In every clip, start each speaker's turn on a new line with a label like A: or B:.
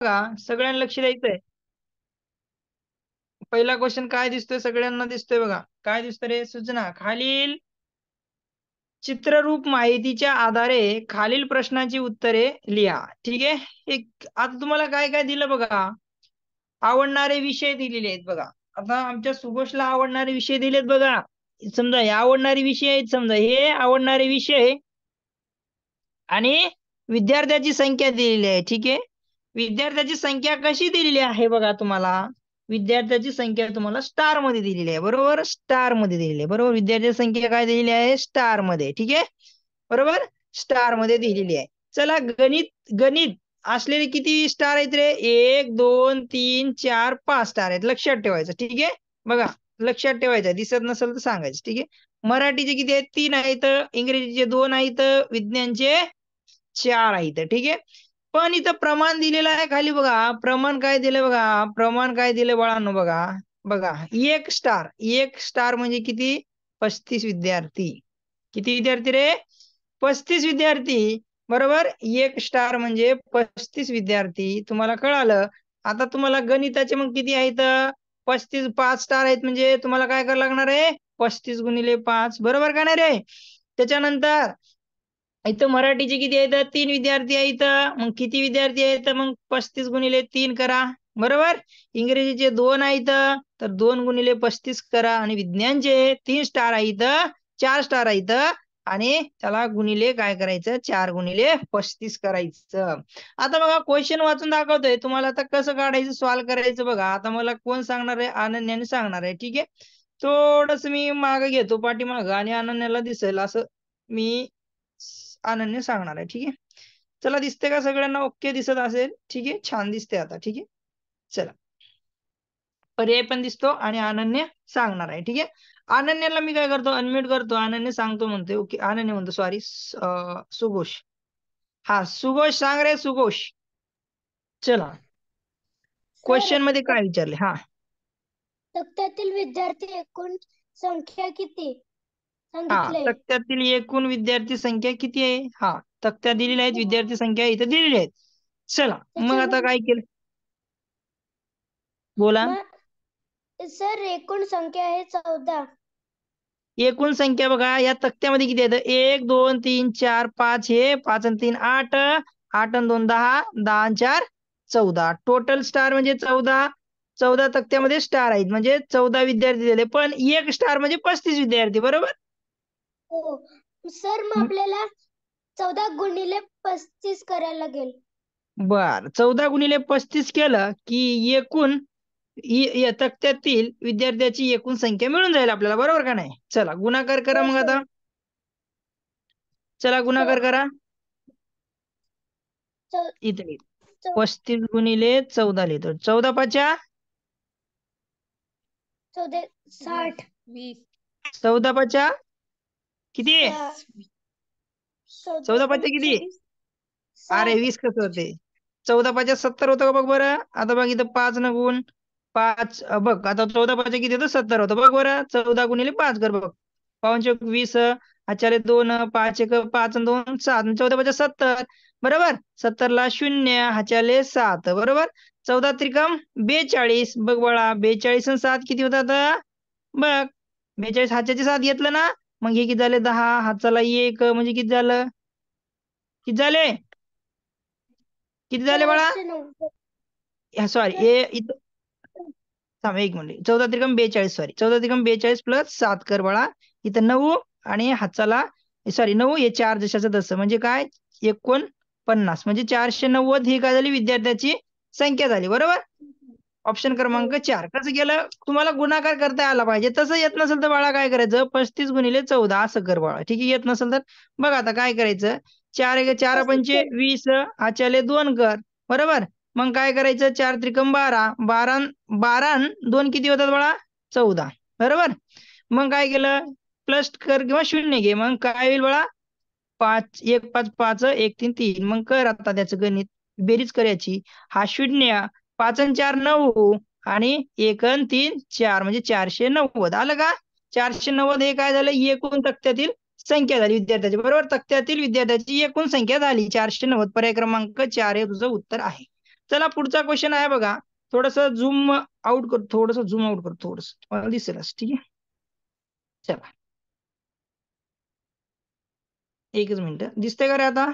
A: बघा, सगळ्यांना लक्ष द्यायचंय. पहिला क्वेश्चन काय दिसतोय सगळ्यांना दिसतोय बघा. काय दिसतं रे? सूचना खालील चित्ररूप माहितीच्या आधारे खालील प्रश्नांची उत्तरे लिहा. ठीक आहे. एक आता तुम्हाला काय काय दिलं बघा. आवडणारे विषय दिलेले आहेत बघा. आता आमच्या सुघोषला आवडणारे विषय दिलेत बघा. समजा हे आवडणारे विषय आहेत. समजा हे आवडणारे विषय आणि विद्यार्थ्याची संख्या दिलेली आहे. ठीक आहे. विद्यार्थ्याची संख्या कशी दिलेली आहे बघा तुम्हाला. विद्यार्थ्याची संख्या तुम्हाला स्टार मध्ये दिलेली आहे. बरोबर, स्टार मध्ये दिलेली आहे. बरोबर, विद्यार्थ्याची संख्या काय दिलेली आहे? स्टार मध्ये. ठीक आहे. बरोबर, स्टार मध्ये दिलेली आहे. चला, गणित गणित असलेले किती स्टार आहेत रे? 1 2 3 4 5 स्टार आहेत. लक्षात ठेवायचं. ठीक आहे. बघा, लक्षात ठेवायचं. दिसत नसेल तर सांगायचं. ठीक आहे. मराठीचे किती आहेत? 3 आहेत. इंग्रजीचे 2 आहेत. विज्ञानचे 4 आहेत. ठीक आहे. पण इथं प्रमाण दिलेलं आहे खाली बघा. प्रमाण काय दिलं बघा. प्रमाण काय दिलं बाळांनो बघा. बघा, एक स्टार म्हणजे किती? 35 विद्यार्थी. किती विद्यार्थी रे? 35 विद्यार्थी. बरोबर, एक स्टार म्हणजे 35 विद्यार्थी. तुम्हाला कळालं. आता तुम्हाला गणिताचे मग किती आहेत? 35. 5 स्टार आहेत म्हणजे तुम्हाला काय करावं लागणार आहे? 35 गुणिले 5. बरोबर का नाही रे? त्याच्यानंतर इथं मराठीचे किती आहेत? 3 विद्यार्थी आहेत. मग किती विद्यार्थी आहेत? मग 35 गुणिले 3 करा. बरोबर. इंग्रजीचे 2 आहेत तर 2 गुणिले 35 करा. आणि विज्ञानचे 3 स्टार आहेत, 4 स्टार आहेत आणि त्याला गुणिले काय करायचं? 4 गुणिले 35 करायचं. आता बघा, क्वेश्चन वाचून दाखवतोय तुम्हाला. आता कसं काढायचं, सॉल्व्ह करायचं बघा. आता मला कोण सांगणार आहे? अनन्याने सांगणार आहे. ठीक आहे. थोडस मी मागे घेतो, पाठीमागं, आणि अनन्याला दिसेल असं मी अनन्य सांगणार आहे. ठीक आहे. चला, दिसते का सगळ्यांना? ओके दिसत असेल. ठीक आहे. छान दिसते आता. ठीक आहे. चला, पर्याय पण दिसतो आणि अनन्य सांगणार आहे. ठीक आहे. अनन्याला मी काय करतो? अनम्यूट करतो. अनन्य सांगतो म्हणते. ओके, अनन्य म्हणतो, सॉरी, सुघोष. हा, सुघोष सांग रे, सुघोष. चला,
B: सर,
A: क्वेश्चन मध्ये काय विचारले? हा,
B: तक्त्यातील विद्यार्थी एकूण संख्या किती
A: हा,
B: सांगितले?
A: तक्त्यातील एकूण विद्यार्थी संख्या किती आहे? हा, तक्त्यात दिलेल्या आहेत. विद्यार्थी संख्या इथे दिलेली आहेत. चला, मग आता
B: त्याच्यानंतर
A: काय केलं? बोला.
B: सर, एकूण संख्या आहे 14.
A: एकूण संख्या बघा या तक्त्यामध्ये किती आहेत? 1 2 3 4 5. हे 5 आणि 3 8. 8 आणि 2 10. 10 आणि 4 14. टोटल स्टार म्हणजे 14. 14 तक्त्यामध्ये स्टार आहेत म्हणजे 14 विद्यार्थी दिले. पण एक स्टार म्हणजे 35 विद्यार्थी. बरोबर.
B: हो सर, मग आपल्याला 14 गुणिले 35 करायला लागेल.
A: बर, 14 गुणिले 35 केलं की एकूण या तक्त्यातील विद्यार्थ्याची एकूण संख्या मिळून जाईल आपल्याला. बरोबर का नाही? चला, गुणाकार करा
B: हो
A: मग
B: सर.
A: आता. चला, गुणाकार करा. इथे 35 गुणिले 14 लिहितो. 14 पाच्या
B: 60.
A: 14 पाच्या किती? 14 पाच्या किती? अरे 20 कसं होते? 14 पाच्या 70 होतं का बघ बरं. आता बघ इथं 5 न गुण 5. बघ आता 14 पाच्या किती होतं? 70 होतं. बघ बरं, 14 गुणिले 5 कर बघ. 5 20. हाचाले 2. 5 1 5 आणि 2 7. 14 पाच्या 70. बरोबर. 70 ला 0. हाचाले 7. बरोबर. 14 त्रिकम 42. बघ बाळा, 42 आणि 7 किती होतात? बघ, 42 हाच्याचे 7 घेतलं ना, मग हे किती झाले? 10. हाताला 1 म्हणजे किती झालं? किती झाले? किती झाले बाळा?
B: 490.
A: सॉरी, इथं थांब एक मिनिट. 14 त्रिकम 42. सॉरी, 14 त्रिकम 42 प्लस 7 कर बाळा. इथं 9 आणि हाताला सॉरी 9 हे 4 जशाचं तसं म्हणजे काय? 49 म्हणजे 490 ही काय झाली? विद्यार्थ्याची संख्या झाली. बरोबर. ऑप्शन क्रमांक 4. कसं केलं? तुम्हाला गुणाकार करता आला पाहिजे. तसं येत नसेल तर बाळा काय करायचं? 35 गुणिले 14 असं कर बाळा. ठीक आहे. येत नसेल तर बघ आता काय करायचं? 4 1 4 पंचे 20. हाच्याले 2 कर. बरोबर. मग काय करायचं? 4 त्रिकम 12. 12 12 2 किती होतात बाळा? 14. बरोबर. मग काय केलं? प्लस कर किंवा शून्य घे. मग काय होईल बाळा? 5 1 5 5 1 3 3. मग कर आता त्याचं गणित, बेरीज करायची. हा 0. 5 आणि 4 9 आणि 1 आणि 3 4 म्हणजे 490. आलं का? 490 हे काय झालं? एकूण तक्त्यातील संख्या झाली विद्यार्थ्याची. बरोबर. तक्त्यातील विद्यार्थ्याची एकूण संख्या झाली 490. पर्याय क्रमांक 4 हे तुझं उत्तर आहे. चला पुढचा क्वेश्चन आहे बघा. थोडस झूम आउट कर, थोडस झूम आउट कर, थोडस मला दिसेलच. ठीक आहे, चला एकच मिनिट. दिसते का रे आता?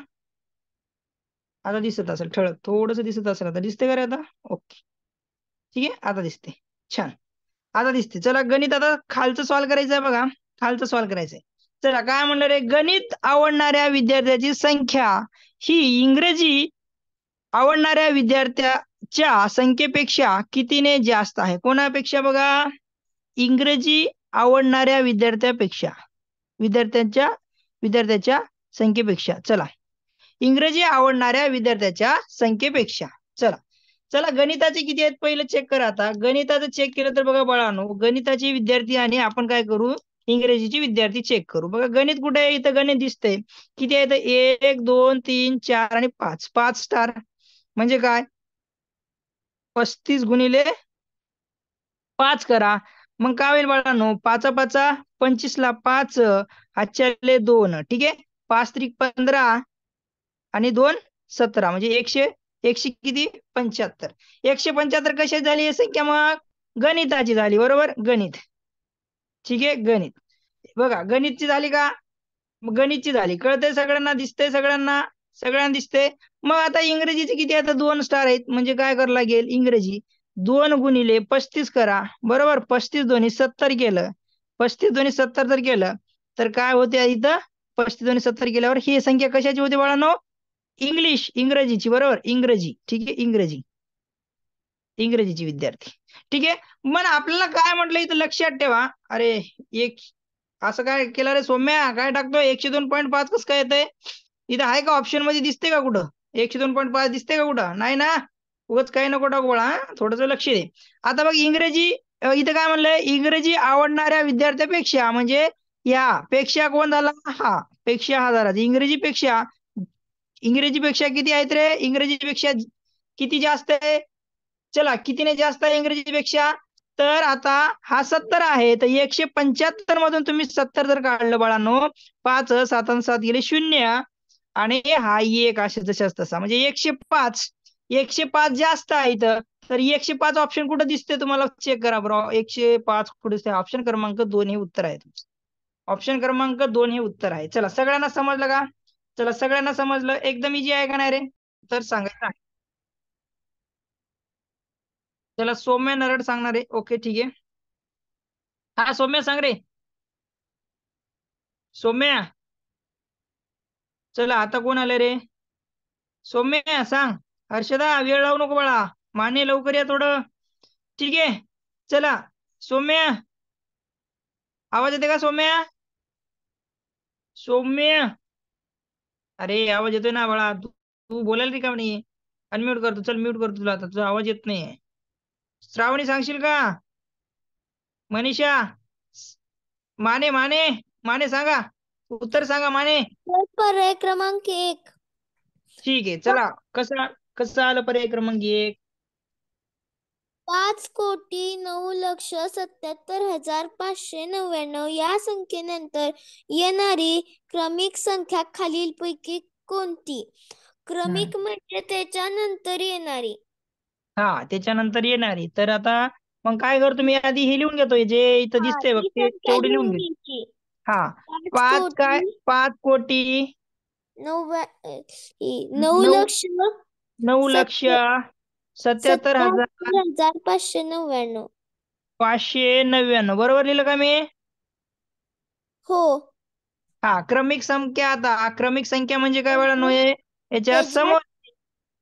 A: आता दिसत असेल ठळक, थोडस दिसत असेल. आता दिसते का रे आता? ओके, ठीक आहे, आता दिसते. छान, आता दिसते. चला गणित आता खालचं सॉल्व्ह करायचं आहे बघा. खालचं सॉल्व्ह करायचंय. चला काय म्हणणार आहे, गणित आवडणाऱ्या विद्यार्थ्याची संख्या ही इंग्रजी आवडणाऱ्या विद्यार्थ्याच्या संख्येपेक्षा कितीने जास्त आहे? कोणापेक्षा बघा? इंग्रजी आवडणाऱ्या विद्यार्थ्याच्या विद्यार्थ्याच्या संख्येपेक्षा. चला, इंग्रजी आवडणाऱ्या विद्यार्थ्याच्या संख्येपेक्षा. चला चला गणिताचे किती आहेत पहिलं चेक करा. आता गणिताचं चेक केलं तर बघा बाळांनो, गणिताचे विद्यार्थी आणि आपण काय करू, इंग्रजीचे विद्यार्थी चेक करू. बघा गणित कुठे आहे? इथं गणित दिसतंय. किती आहे? 1 2 3 4 आणि 5. 5 स्टार म्हणजे काय? 35 गुणिले 5 करा. मग काय होईल बाळांनो? 5 5 25 ला 5, हातच्याले 2. ठीक आहे, 5 त्रिक 15 आणि 2 17 म्हणजे 100. 100 किती? 75. 175 कशाची झाली ही संख्या? मग गणिताची झाली. बरोबर, गणित. ठीक आहे, गणित. बघा गणितची झाली का? मग गणितची झाली. कळतंय सगळ्यांना? दिसतंय सगळ्यांना? सगळ्यांना दिसतंय. मग आता इंग्रजीचे किती? आता 2 स्टार आहेत म्हणजे काय करावं लागेल? इंग्रजी 2 गुणिले 35 करा. बरोबर, 35 दोन्ही 70 केलं. 35 दोन्ही 70 जर केलं तर काय होते इथं? 35 दोन्ही 70 केल्यावर ही संख्या कशाची होते बाळांनो? इंग्रजीची. बरोबर, इंग्रजी. ठीक आहे, इंग्रजीची विद्यार्थी. ठीक आहे. मग आपल्याला काय म्हटलं इथं लक्षात ठेवा. अरे एक असं काय केलं रे सौम्या? काय टाकतोय 102.5 कसं काय येतंय? इथं आहे का ऑप्शन मध्ये? दिसते का कुठं 102.5? दिसते का कुठं? नाही ना. उगाच काही नको टाकू बाळा, थोडस लक्ष दे. आता बघ इंग्रजी, इथं काय म्हणलंय? इंग्रजी आवडणाऱ्या विद्यार्थ्यापेक्षा, म्हणजे या पेक्षा कोण झाला? हा पेक्षा हा झाला. इंग्रजीपेक्षा किती आहेत रे? इंग्रजीपेक्षा किती जास्त आहे? चला कितीने जास्त आहे इंग्रजीपेक्षा? तर आता हा 70 आहे, तर 175 मधून तुम्ही 70 जर काढलं बाळांनो, 5 7 7 गेले 0 आणि हा 1 असे जशाच तसा म्हणजे 105. 105 जास्त आहे इथं. तर 105 ऑप्शन कुठं दिसते तुम्हाला? चेक करा बरं. 105 कुठे दिसते? ऑप्शन क्रमांक 2 हे उत्तर आहे. ऑप्शन क्रमांक 2 हे उत्तर आहे. चला सगळ्यांना समजलं का? चला सगळ्यांना समजलं? एकदम इजी आहे का नाही रे? तर सांगायचं आहे. चला सौम्य नरड सांगणार आहे. ओके ठीक आहे. हा सौम्य सांग रे. सौम्य, चला आता कोण आले रे? सौम्य सांग. हर्षदा वेळ लावू नको बाळा, माने लवकर या थोडं. ठीक आहे, चला सौम्य, आवाज येते का सौम्य? सौम्य, अरे आवाज येतोय ना बाळा? तू तू बोलायला रे का नाही? अनम्यूट करतो. चल म्यूट करतो तुला आता, तुझा आवाज येत नाहीये. श्रावणी सांगशील का? मनीषा, माने माने माने सांगा, उत्तर सांगा माने.
B: पर्याय क्रमांक 1.
A: ठीक आहे, चला कसं कसं आलं पर्याय क्रमांक 1?
B: 5,09,77,599 या संख्येनंतर येणारी क्रमिक संख्या खालीलपैकी कोणती? क्रमिक म्हणजे त्याच्यानंतर येणारी.
A: हा त्याच्यानंतर येणारी. तर आता मग काय करतो मी, आधी हे लिहून घेतोय जे इथं दिसतंय बघ,
B: ती
A: ते
B: संख्या
A: तेवढे लिहून
B: लिहून
A: घे.
B: घ्यायची.
A: हा
B: 5
A: पाच काय?
B: कोटी
A: 5,09,00,000
B: 9
A: 9
B: लक्ष
A: 9,77,599.
B: 77,599.
A: 599 बरोबर लिहिलं का मी?
B: हो.
A: हा क्रमिक संख्या. आता क्रमिक संख्या म्हणजे काय बाळा? नव्हे याच्या
B: त्याच्यात
A: समोर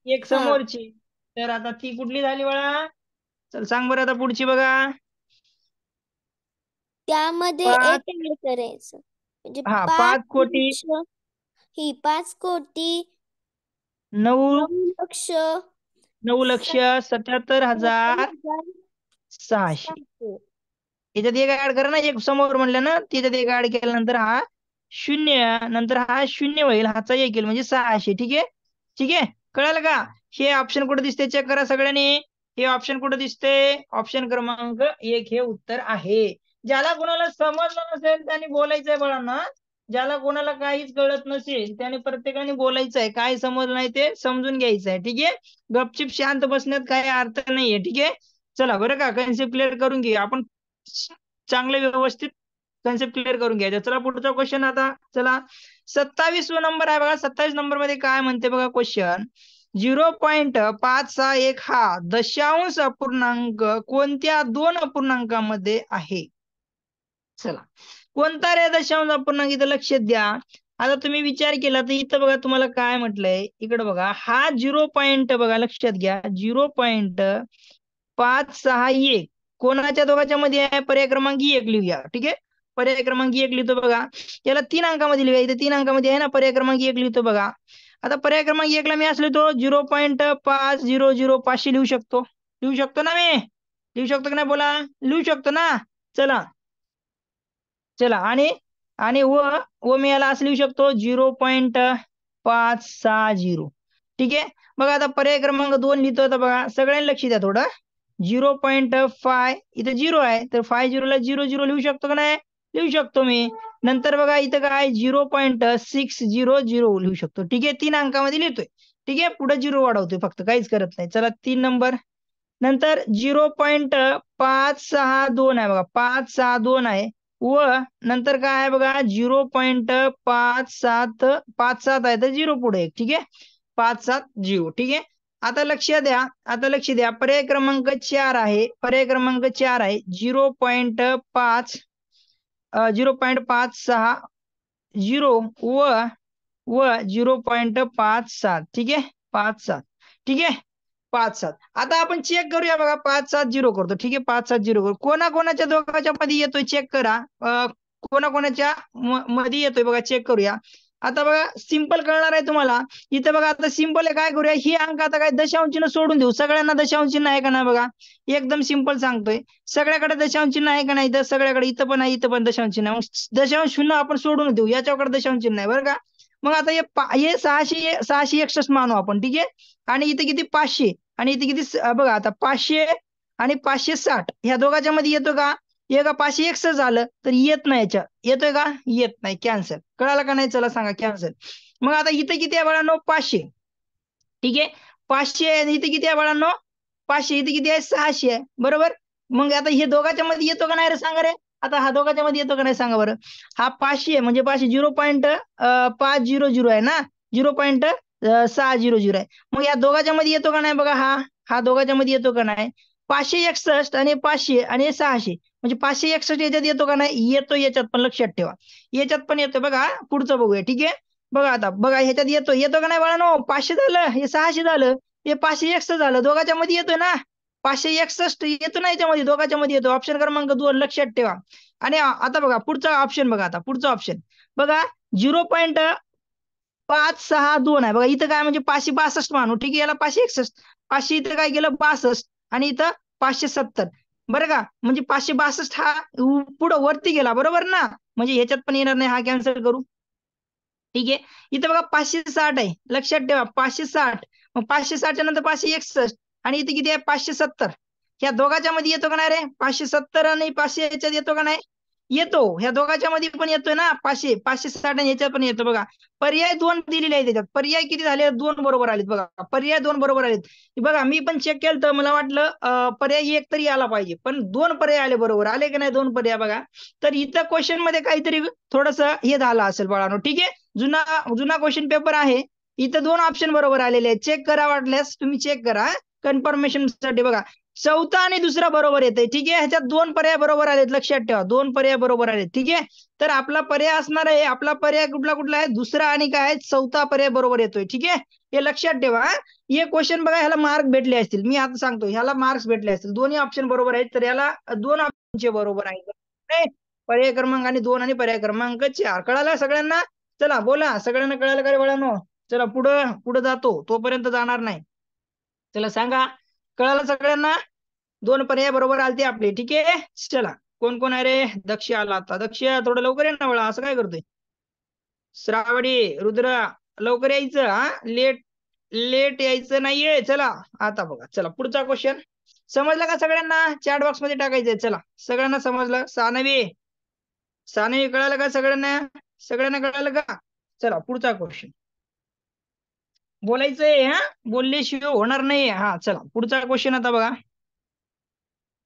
A: एक
B: हा
A: समोरची. तर आता ती कुठली झाली बाळा? चल सांग बरं आता पुढची बघा.
B: त्यामध्ये
A: पाच,
B: एक ऍड करायचं म्हणजे
A: हा
B: 5
A: 5 कोटी
B: लक्ष, ही 5 कोटी
A: 9
B: 9 लक्ष
A: 9,77,600.
B: 77,600.
A: याच्यात एक ऍड करा ना, एक समोर म्हणलं ना, त्याच्यात एक ऍड केल्यानंतर हा 0, नंतर हा 0 होईल, हाचा 1 येईल म्हणजे 600. ठीक आहे, ठीक आहे, कळालं का? हे ऑप्शन कुठे दिसते चेक करा सगळ्यांनी. हे ऑप्शन कुठे दिसते? ऑप्शन क्रमांक 1 हे उत्तर आहे. ज्याला कोणाला समजलं नसेल त्यांनी बोलायचंय बाळांना. ज्याला कोणाला काहीच कळत नसेल त्याने प्रत्येकाने बोलायचं आहे, काय समजलं नाही ते समजून घ्यायचं आहे. ठीक आहे, गपचिप शांत बसण्यात काही अर्थ नाहीये. ठीक आहे, चला बरं का, कन्सेप्ट क्लिअर करून घेऊया आपण, चांगले व्यवस्थित कन्सेप्ट क्लिअर करून घ्यायचा. चला पुढचा क्वेश्चन आता, चला 27 नंबर आहे बघा. 27 नंबर मध्ये काय म्हणते बघा क्वेश्चन, 0.561 हा दशांश अपूर्णांक कोणत्या दोन अपूर्णांकामध्ये आहे? चला, कोणता रे दशांश अपूर्णांक, इथं लक्षात द्या. आता तुम्ही विचार केला तर इथं बघा तुम्हाला काय म्हटलंय, इकडे बघा हा 0 पॉईंट बघा, लक्षात घ्या 0.561 कोणाच्या दोघांच्या मध्ये आहे, पर्याय क्रमांक 1 लिहूया. ठीक आहे, पर्याय क्रमांक 1 लिहितो बघा, याला 3 अंकामध्ये लिहूया, इथे 3 अंकामध्ये आहे ना, पर्याय क्रमांक 1 लिहितो बघा. आता पर्याय क्रमांक 1 ला मी असलो तो 0.500 लिहू शकतो, लिहू शकतो ना मी, लिहू शकतो की नाही बोला, लिहू शकतो ना. चला चला, आणि आणि व व मी याला असं लिहू शकतो 0.560. ठीक आहे, बघा आता पर्याय क्रमांक 2 लिहितो, आता बघा सगळ्यांनी लक्ष द्या थोडं. 0.5 इथं 0 आहे, तर 50 ला 00 लिहू शकतो का नाही, लिहू शकतो मी. नंतर बघा इथं काय 0.600 लिहू शकतो. ठीक आहे, 3 अंकामध्ये लिहितोय. ठीक आहे, पुढे 0 वाढवतोय फक्त, काहीच करत नाही. चला 3 नंबर. नंतर 0.562 आहे बघा, 562 आहे, व नंतर काय आहे बघा 0.5757 आहे, तर 0 पुढे एक. ठीक आहे, 570. ठीक आहे, आता लक्ष द्या, आता लक्ष द्या, पर्याय क्रमांक 4 आहे, पर्याय क्रमांक 4 आहे 0.5 0.560 व 0.57. ठीक आहे, 57. ठीक आहे, 5-7. आता आपण चेक करूया बघा, 5-7-0 करतो. ठीक आहे, 5-7-0 करू. कोणाकोणाच्या दोघांच्या मध्ये येतोय चेक करा, कोणाकोणाच्या मध्ये येतोय बघा, चेक करूया. आता बघा सिंपल कळणार आहे तुम्हाला. इथं बघा आता सिंपल आहे, काय करूया, ही अंक आता काय दशांश चिन्ह सोडून देऊ. सगळ्यांना दशांश चिन्ह आहे का नाही बघा, एकदम सिंपल सांगतोय. सगळ्याकडे दशांश चिन्ह आहे का नाही, तर सगळ्याकडे, इथं पण आहे, इथं पण दशांश चिन्ह आहे. मग दशांश चिन्ह आपण सोडून देऊ, याच्याकडे दशांश चिन्ह आहे बरं का. मग आता हे 661 मानू आपण. ठीक आहे, आणि इथे किती 500, आणि इथे किती बघा आता 500 आणि 560 ह्या दोघांच्या मध्ये येतो का, हे का 561 झालं तर येत नाही, याच्या येतोय का, येत नाही, कॅन्सल. कळालं का नाही, चला सांगा कॅन्सल. मग आता इथे किती आहे बाळांनो, 500. ठीक आहे, 500 आहे, इथे किती आहे बाळांनो, 500, इथे किती आहे, 600 आहे, बरोबर. मग आता हे दोघांच्या मध्ये येतो का नाही रे, सांगा रे. आता हा दोघांच्या मध्ये येतो का नाही सांगा बरं. हा 500 म्हणजे 500 0.500 आहे ना, 0.600 आहे. मग या दोघांच्या मध्ये येतो का नाही बघा, हा हा दोघांच्या मध्ये येतो का नाही. 561 आणि 500 आणि 600 म्हणजे 561 याच्यात येतो का नाही, येतो याच्यात पण, लक्षात ठेवा याच्यात पण येतो बघा. पुढचं बघूया. ठीक आहे, बघा आता बघा ह्याच्यात येतो का नाही बाळांनो, 500 झालं, हे 600 झालं, हे 561 झालं, दोघांच्या मध्ये येतोय ना, 561 येतो ना याच्यामध्ये, दोघांच्या मध्ये येतो. ऑप्शन क्रमांक 2 लक्षात ठेवा. आणि आता बघा पुढचा ऑप्शन, बघा आता पुढचा ऑप्शन बघा, 0.562 आहे बघा, इथं काय म्हणजे 562 मानू. ठीक आहे, याला 561, 500 इथं काय केलं 62, आणि इथं 570, बरं का. म्हणजे 562 हा पुढं वरती गेला, बरोबर ना, म्हणजे ह्याच्यात पण येणार नाही, हा कॅन्सल करू. ठीक आहे, इथं बघा 560 आहे, लक्षात ठेवा 560. मग 560 नंतर 561, आणि इथे किती आहे 570. ह्या दोघांच्या मध्ये येतो का नाही रे, 570 आणि 500 याच्यात येतो का नाही, येतो. ह्या दोघांच्या मध्ये पण येतोय ना, 500 560 आणि ह्याच्यात पण येतो बघा. पर्याय 2 दिलेले आहे त्याच्यात, पर्याय किती झाले, 2 बरोबर आलेत बघा, पर्याय 2 बरोबर आलेत. बघा मी पण चेक केलं तर मला वाटलं पर्याय 1 तरी आला पाहिजे, पण 2 पर्याय आले बरोबर, आले की नाही 2 पर्याय बघा. तर इथं क्वेश्चन मध्ये काहीतरी थोडस हे झालं असेल बाळांनो. ठीक आहे, जुना जुना क्वेश्चन पेपर आहे, इथं 2 ऑप्शन बरोबर आलेले आहेत. चेक करा, वाटल्यास तुम्ही चेक करा कन्फर्मेशन साठी. बघा चौथा आणि दुसरा बरोबर येते. ठीक आहे, ह्याच्यात 2 पर्याय बरोबर आलेत, लक्षात ठेवा 2 पर्याय बरोबर आलेत. ठीक आहे, तर आपला पर्याय असणार आहे, आपला पर्याय कुठला कुठला आहे, दुसरा आणि काय चौथा पर्याय बरोबर येतोय. ठीक आहे, हे लक्षात ठेवा. हे क्वेश्चन बघा, ह्याला मार्क भेटले असतील, मी आता सांगतो ह्याला मार्क्स भेटले असतील, दोन्ही ऑप्शन बरोबर आहेत, तर याला 2 ऑप्शनचे बरोबर आहेत, पर्याय क्रमांक आणि 2 आणि पर्याय क्रमांक 4. कळालं सगळ्यांना, चला बोला, सगळ्यांना कळालं का रे बाळांनो. चला पुढं पुढे जातो, तोपर्यंत जाणार नाही. चला सांगा, कळालं सगळ्यांना, 2 पर्याय बरोबर आलते आपले. ठीक आहे, चला कोण कोण आहे रे, दक्ष आला आता, दक्ष थोडं लवकर ये ना बाळा, असं काय करतोय. श्रावडी, रुद्र, लवकर यायचं हा, लेट लेट यायचं नाहीये. चला आता बघा, चला पुढचा क्वेश्चन समजला का सगळ्यांना, चॅट बॉक्स मध्ये टाकायचंय. चला सगळ्यांना समजलं, सानवी सानवी कळालं का सगळ्यांना. सगळ्यांना कळालं का? चला पुढचा क्वेश्चन. बोलायचंय हा, बोलल्याशिवाय होणार नाही. हा चला पुढचा क्वेश्चन आता बघा.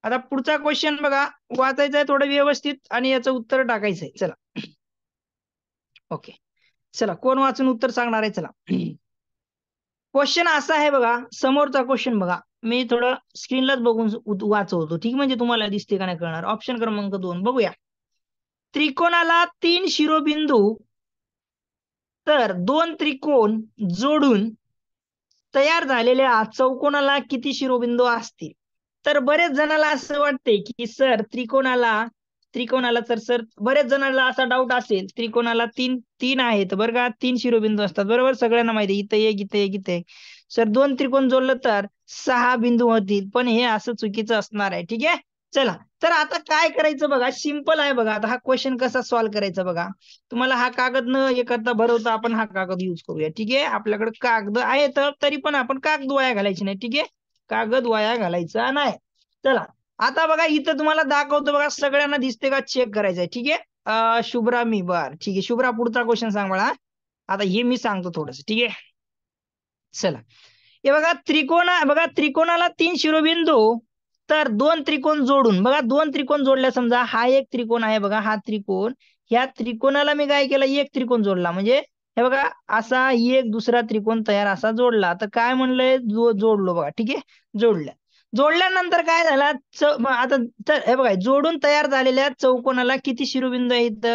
A: आता पुढचा क्वेश्चन बघा, वाचायचं आहे थोडं व्यवस्थित आणि याचं उत्तर टाकायचंय. चला ओके. चला कोण वाचून उत्तर सांगणार आहे? चला क्वेश्चन असा आहे बघा, समोरचा क्वेश्चन बघा. मी थोडं स्क्रीनलाच बघून वाचवतो, ठीक? म्हणजे तुम्हाला दिसते का नाही कळणार. ऑप्शन क्रमांक 2 बघूया. त्रिकोणाला 3 शिरोबिंदू तर 2 त्रिकोण जोडून तयार झालेल्या चौकोनाला किती शिरोबिंदू असतील? तर बरेच जणाला असं वाटते की सर त्रिकोणाला तर सर बरेच जणांना असा डाऊट असेल, त्रिकोणाला तीन तीन आहेत बरं का, 3 शिरोबिंदू असतात बरोबर, सगळ्यांना माहिती इथं एक इथं एक इथं एक. सर 2 त्रिकोण जोडलं तर 6 बिंदू होतील, पण हे असं चुकीचं असणार आहे. ठीक आहे, चला. तर आता काय करायचं बघा, सिंपल आहे बघा. आता हा क्वेश्चन कसा सॉल्व्ह करायचा बघा. तुम्हाला हा कागद न हे करता भरवता आपण हा कागद युज करूया. ठीक आहे, आपल्याकडे कागद आहे तर तरी पण आपण कागद वाया घालायची नाही. ठीक आहे, कागद वाया घालायचा नाही. चला आता बघा इथं तुम्हाला दाखवतो बघा, सगळ्यांना दिसते का चेक करायचंय. ठीक आहे, शुभ्रा मी बर ठीक आहे. शुभ्रा पुढचा क्वेश्चन सांग मला. आता हे मी सांगतो थोडस. ठीक आहे, चला. हे बघा बघा त्रिकोणाला 3 शिरोबिंदू तर 2 त्रिकोण जोडून, बघा 2 त्रिकोण जोडल्या. समजा हा एक त्रिकोण आहे बघा, हा त्रिकोण, ह्या त्रिकोणाला मी काय केलं, एक त्रिकोण जोडला. म्हणजे हे बघा असा एक दुसरा त्रिकोण तयार असा जोडला. तर काय म्हणलंय, जोडलो बघा. ठीक आहे, जोडल्यानंतर काय झाला, आता तर हे बघा जोडून तयार झालेल्या चौकोनाला किती शिरोबिंदू आहेत?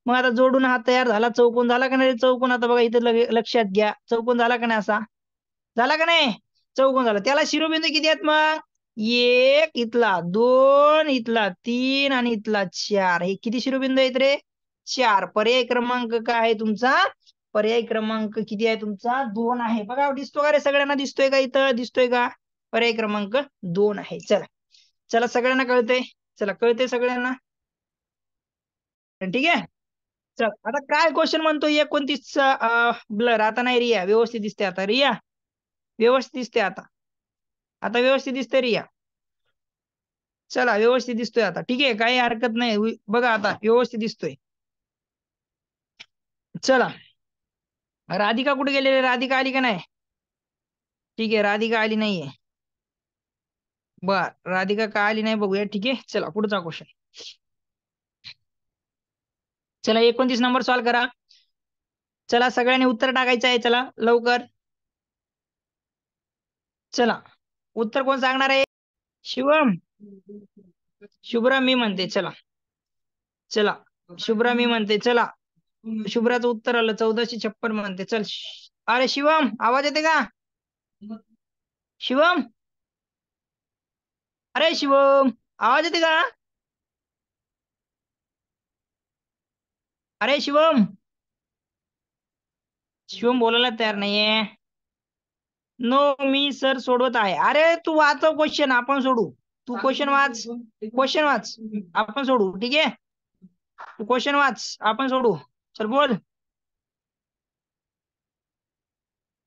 A: मग आता जोडून हा तयार झाला चौकोन, झाला का नाही चौकोन? आता बघा इथं लक्षात घ्या, चौकोन झाला का नाही? असा झाला का नाही? चौकोन झाला. त्याला शिरोबिंदू किती आहेत मग? एक, इथला 2, इथला 3 आणि इथला 4. हे किती शिरोबिंदू आहेत रे? 4. पर्याय क्रमांक काय आहे तुमचा? पर्याय क्रमांक किती आहे तुमचा? 2 आहे. बघा दिसतो का रे, सगळ्यांना दिसतोय का? इथं दिसतोय का? पर्याय क्रमांक 2 आहे. चला चला, सगळ्यांना कळतंय? चला कळतंय सगळ्यांना? ठीक आहे, चल. आता काय क्वेश्चन म्हणतो, 29 ब्लर आता नाही, रिया व्यवस्थित दिसते आता. रिया व्यवस्थित दिसते आता. आता व्यवस्थित दिसते रिया. चला व्यवस्थित दिसतोय आता. ठीक आहे, काही हरकत नाही. बघा आता व्यवस्थित दिसतोय. चला, राधिका कुठे गेलेली? राधिका आली का नाही? ठीक आहे, राधिका आली नाहीये. बर, राधिका का आली नाही बघूया. ठीक आहे, चला पुढचा क्वेश्चन. चला 29 नंबर सॉल्व्ह करा. चला सगळ्यांनी उत्तर टाकायचं आहे. चला लवकर. चला उत्तर कोण सांगणार आहे? शिवम, शुभ्रा मी म्हणते. चला चला, शुभ्रा मी म्हणते. चला शुभ्राचं उत्तर आलं 1456 म्हणते. चल अरे शिवम, आवाज येते का? शिवम, अरे शिवम, आवाज येते का? अरे शिवम, शिवम बोलायला तयार नाहीये. नो, मी सर सोडवत आहे. अरे तू वाचव क्वेश्चन, आपण सोडू. तू क्वेश्चन वाच, क्वेश्चन वाच, आपण सोडू. ठीक आहे, तू क्वेश्चन वाच, आपण सोडू. चल बोल,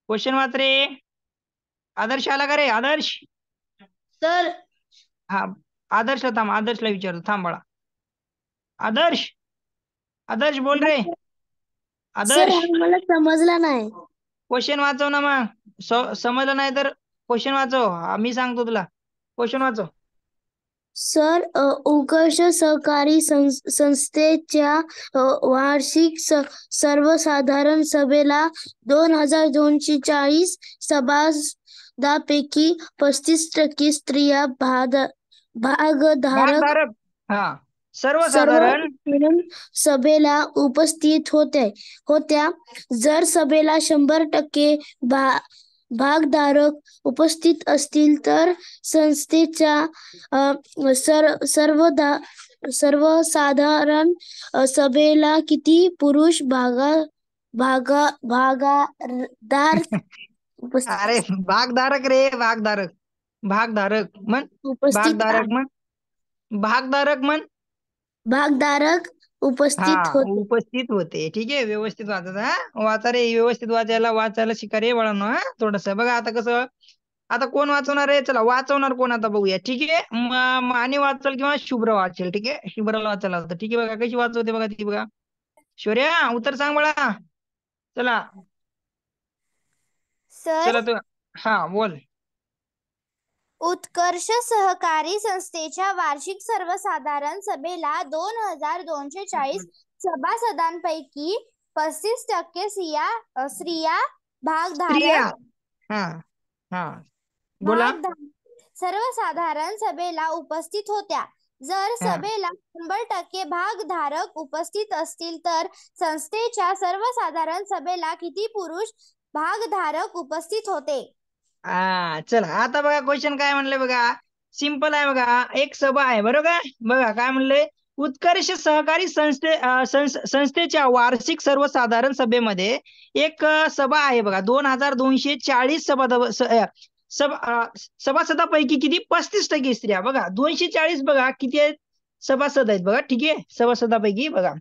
A: क्वेश्चन वाच रे. आदर्श आला का रे? आदर्श,
B: सर
A: हा आदर्शला थांब, आदर्शला विचारतो थांब बाळा. आदर्श, आदर्श बोल रे.
B: सर
A: आदर्श,
B: मला समजला नाही.
A: क्वेश्चन वाचव ना मग. समजलं नाही तर क्वेश्चन वाचव. मी सांगतो तुला, क्वेश्चन वाचव.
B: सर उत्कर्ष सहकारी संस्थेच्या वार्षिक सर्वसाधारण सभेला 2240 सभासदांपैकी 35% स्त्रिया भागधारक
A: भागधारक, हा सर्वसाधारण.
B: सभेला उपस्थित होत्या. जर सभेला 100% भागधारक उपस्थित असतील तर संस्थेच्या सर्वसाधारण सभेला किती पुरुष भागधारक
A: अरे भागधारक रे, भागधारक, भागधारक म्हण,
B: उपस्थित
A: भागधारक म्हण, भागधारक म्हण.
B: भागधारक
A: हा
B: उपस्थित होते.
A: उपस्थित होते. ठीक आहे, व्यवस्थित वाचायचं. हा वाचा रे, व्यवस्थित वाचायला शिका रे बाळांनो. हा थोडस बघा आता कसं. आता कोण वाचवणार आहे? चला वाचवणार कोण आता बघूया. ठीक आहे, माने वाचल किंवा शुभ्र वाचेल. ठीक आहे, शुभ्राला वाचायला होतं. ठीक आहे, बघा कशी वाचवते बघा ती. बघा शौर्या उत्तर सांग बाळा. चला
B: सर,
A: चला तू. हा बोल.
B: उत्कर्ष सहकारी संस्थेच्या वार्षिक सर्वसाधारण सभेला 2240 सभासदांपैकी 35% स्त्रिया
A: स्त्रिया.
B: भागधारक
A: हा हा बोला.
B: सर्वसाधारण सभेला उपस्थित होत्या. जर
A: हा
B: सभेला 100% भागधारक उपस्थित असतील तर संस्थेच्या सर्वसाधारण सभेला किती पुरुष भागधारक उपस्थित होते?
A: चला आता बघा क्वेश्चन काय म्हणलंय बघा. सिंपल आहे बघा. एक सभा आहे बरोबर. बघा काय म्हणलंय. उत्कर्ष सहकारी संस्थेच्या वार्षिक सर्वसाधारण सभेमध्ये एक सभा आहे बघा. 2240 सभासदापैकी किती 35% स्त्रिया. बघा 240 बघा किती आहेत सभासद आहेत बघा. ठीक आहे. सभासदापैकी बघा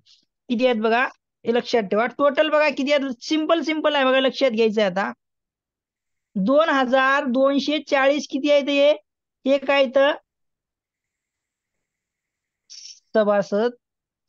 A: किती आहेत बघा. हे लक्षात ठेवा. टोटल बघा किती आहेत. सिंपल सिंपल आहे बघा. लक्षात घ्यायचं आहे आता. 2240 किती आहेत हे काय तर सभासद.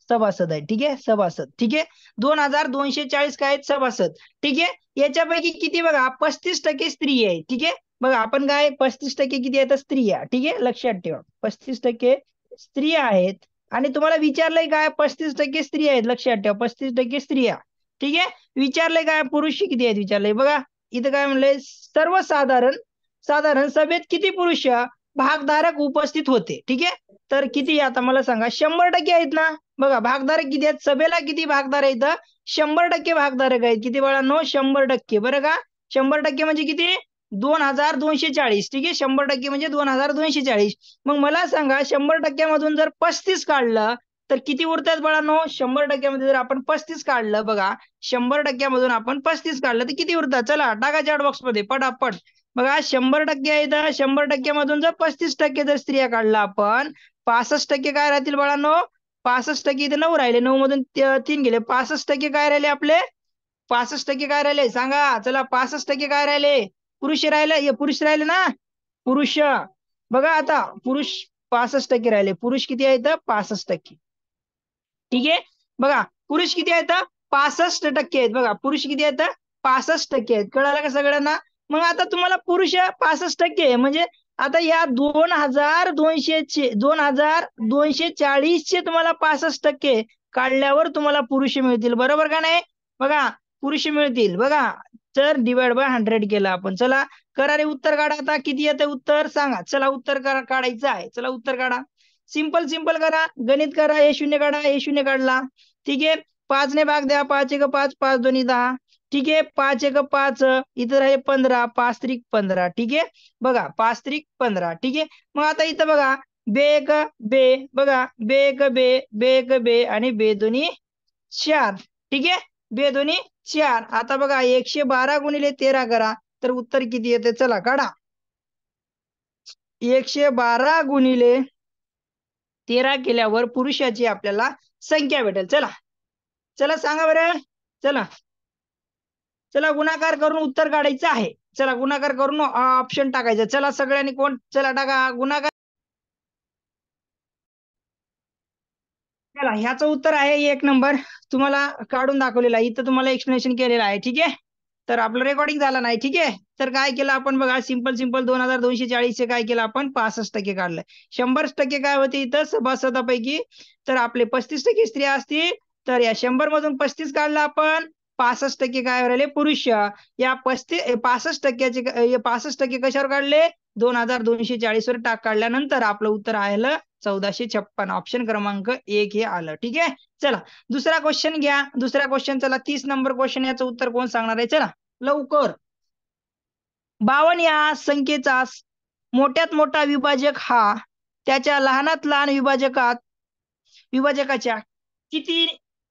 A: सभासद आहे. ठीक आहे. सभासद. ठीक आहे. 2240 काय आहेत सभासद. ठीक आहे. याच्यापैकी किती बघा 35% स्त्री आहे. ठीक आहे. बघा आपण काय 35% किती आहेत स्त्रिया. ठीक आहे. लक्षात ठेवा 35% स्त्रिया आहेत. आणि तुम्हाला विचारलंय काय 35% स्त्री आहेत. लक्षात ठेवा 35% स्त्रिया. ठीक आहे. विचारलंय काय पुरुष किती आहेत विचारलंय बघा. इथं काय म्हणलंय साधारण सभेत किती पुरुष भागधारक उपस्थित होते. ठीक आहे. तर किती आता मला सांगा 100% आहेत ना. बघा भागधारक किती आहेत सभेला किती भागधारक आहेत 100% भागधारक आहेत. किती बाळांनो 100%. बरं का 100% म्हणजे किती 2240. ठीक आहे. 100% म्हणजे 2240. मग मला सांगा 100% मधून जर 35 काढलं तर किती उरतात बाळांनो. 100% मध्ये जर आपण 35 काढलं बघा 100% मधून आपण 35 काढलं तर किती उरतात. चला टाका चॅट बॉक्स मध्ये पटापट. बघा 100% आहे तर 100% मधून जर 35% जर स्त्रिया काढला आपण 65% काय राहतील बाळांनो. 65% इथे 9 राहिले. 9 मधून 3 गेले. 65% काय राहिले आपले. 65% काय राहिले सांगा. चला 65% काय राहिले पुरुष राहिले. पुरुष राहिले ना. पुरुष बघा आता पुरुष 65% राहिले. पुरुष किती आहेत 65%. ठीक आहे. बघा पुरुष किती आहेत 65% आहेत. बघा पुरुष किती आहेत 65% आहेत. कळालं का सगळ्यांना. मग आता तुम्हाला पुरुष 65% म्हणजे आता या 2240 तुम्हाला 65% काढल्यावर तुम्हाला पुरुष मिळतील. बरोबर का नाही. बघा पुरुष मिळतील. बघा तर डिवाइड बाय 100 केलं आपण. चला करा रे उत्तर काढा. आता किती येतं उत्तर सांगा. चला उत्तर काढायचं आहे. चला उत्तर काढा. सिंपल सिंपल करा. गणित करा. हे शून्य काढा. हे शून्य काढला. ठीक आहे. 5 ने भाग द्या. 5 एक 5 5 दोन्ही 10. ठीक आहे. 5 एक 5 इथं आहे 15 5 त्रिक 15. ठीक आहे. बघा 5 त्रिक 15. ठीक आहे. मग आता इथं बघा बे एक बे. बघा बे एक बे बे एक बे आणि बे दोन्ही 4. ठीक आहे. बे दोन्ही 4. आता बघा 112 गुणिले 13 करा तर उत्तर किती येते. चला काढा. 112 गुणिले 13 केल्यावर पुरुषाची आपल्याला संख्या भेटेल. चला चला सांगा बरं. चला चला गुणाकार करून उत्तर काढायचं आहे. चला गुणाकार करून ऑप्शन टाकायचं. चला सगळ्यांनी कोण चला टाका गुणाकार. चला ह्याचं उत्तर आहे 1 नंबर. तुम्हाला काढून दाखवलेला आहे. इथं तुम्हाला एक्सप्लेनेशन केलेलं आहे. ठीक आहे. तर आपलं रेकॉर्डिंग झालं नाही. ठीक आहे. तर काय केलं आपण बघा सिंपल सिंपल 2240 काय केलं आपण 65% काढलं. 100% काय होते इथं सभासदापैकी. तर आपले 35% स्त्रिया असतील तर या 100 मधून 35 काढलं आपण 65% काय राहिले पुरुष. या 65% कशावर काढले 2240 वर टाक काढल्यानंतर आपलं उत्तर आलं 1456. ऑप्शन क्रमांक 1 हे आलं. ठीक आहे. चला दुसरा क्वेश्चन घ्या. दुसरा क्वेश्चन चला 30 नंबर क्वेश्चन. याचं उत्तर कोण सांगणार आहे. चला लवकर. 52 या संख्येचा मोठ्यात मोठा विभाजक हा त्याच्या लहानात लहान विभाजकाच्या किती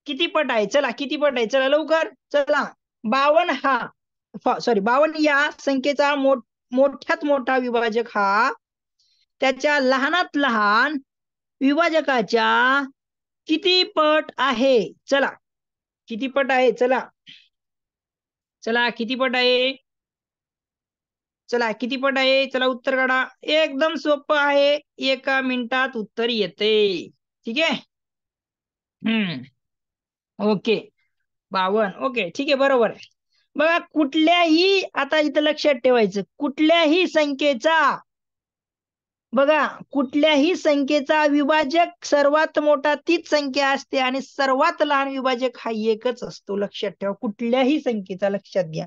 A: किती पट आहे. चला किती पट आहे. चला लवकर. चला 52 या संख्येचा मोठ्यात मोठा विभाजक हा त्याच्या लहानात लहान विभाजकाच्या किती पट आहे. चला किती पट आहे. चला चला किती पट आहे. चला किती पट आहे. चला उत्तर काढा. एकदम सोपं आहे. 1 मिनिटात उत्तर येते. ठीक आहे. ओके 52 ओके ठीक आहे बरोबर आहे. बघा कुठल्याही आता इथं लक्षात ठेवायचं कुठल्याही संख्येचा बघा कुठल्याही संख्येचा विभाजक सर्वात मोठा तीच संख्या असते आणि सर्वात लहान विभाजक हा एकच असतो. लक्षात ठेवा कुठल्याही संख्येचा लक्षात घ्या.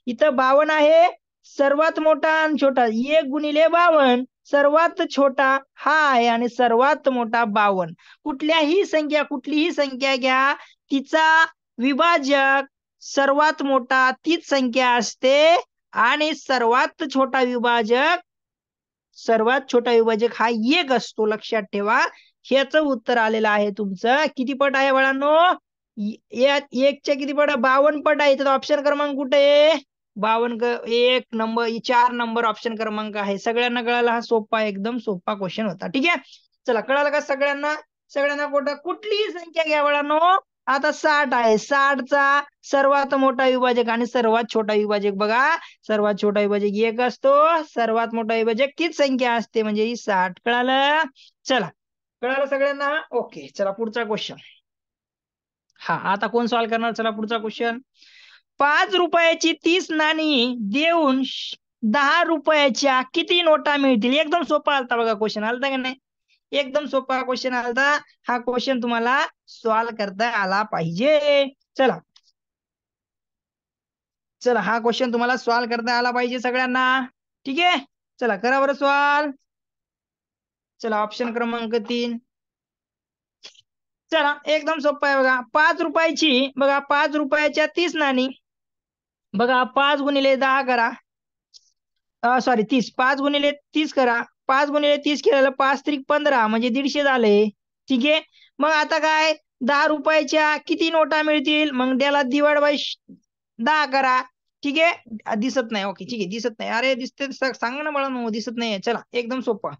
A: इथं 52 आहे सर्वात मोठा आणि छोटा 1 × 52 सर्वात छोटा हा आहे आणि सर्वात मोठा 52. कुठलीही संख्या घ्या तिचा विभाजक सर्वात मोठा तीच संख्या असते आणि सर्वात छोटा विभाजक हा एक असतो. लक्षात ठेवा. ह्याचं उत्तर आलेलं आहे तुमचं. किती पट आहे बाळांनो? एकच्या किती पट? 52 पट आहे. तर ऑप्शन क्रमांक कुठे आहे? 52 1 नंबर 4 नंबर ऑप्शन क्रमांक आहे. सगळ्यांना कळाला? हा सोपा एकदम सोपा क्वेश्चन होता. ठीक आहे. चला कळालं का सगळ्यांना? सगळ्यांना कुठलीही संख्या घ्या बाळांनो. आता 60 आहे. 60चा सर्वात मोठा विभाजक आणि सर्वात छोटा विभाजक बघा. सर्वात छोटा विभाजक 1 असतो. सर्वात मोठा विभाजक तीच संख्या असते म्हणजे ही 60. कळालं? चला कळालं सगळ्यांना? ओके चला पुढचा क्वेश्चन. हा आता कोण सॉल्व्ह करणार? चला पुढचा क्वेश्चन. 5 रुपयाची 30 नाणी देऊन 10 रुपयाच्या किती नोटा मिळतील? एकदम सोपा आलता बघा क्वेश्चन. आलता का नाही? एकदम सोपा क्वेश्चन आलता. हा क्वेश्चन तुम्हाला सॉल्व्ह करता आला पाहिजे. चला चला हा क्वेश्चन तुम्हाला सॉल्व्ह करता आला पाहिजे सगळ्यांना. ठीक आहे. चला करा बरं सॉल्व्ह. चला ऑप्शन क्रमांक 3. चला एकदम सोपं आहे बघा. 5 रुपयाची बघा 5 रुपयाच्या 30 नाणी बघा 5 × 10 करा. सॉरी 30. 5 × 30 करा. 5 × 30 केलेलं 5 त्रिक 15 म्हणजे 150 झाले. ठीक आहे. मग आता काय 10 रुपयाच्या किती नोटा मिळतील? मग त्याला डिवाइड बाय 10 करा. ठीक आहे. दिसत नाही. ओके ठीक आहे दिसत नाही. अरे दिसते सांगा ना मला. दिसत नाहीये. चला एकदम सोपा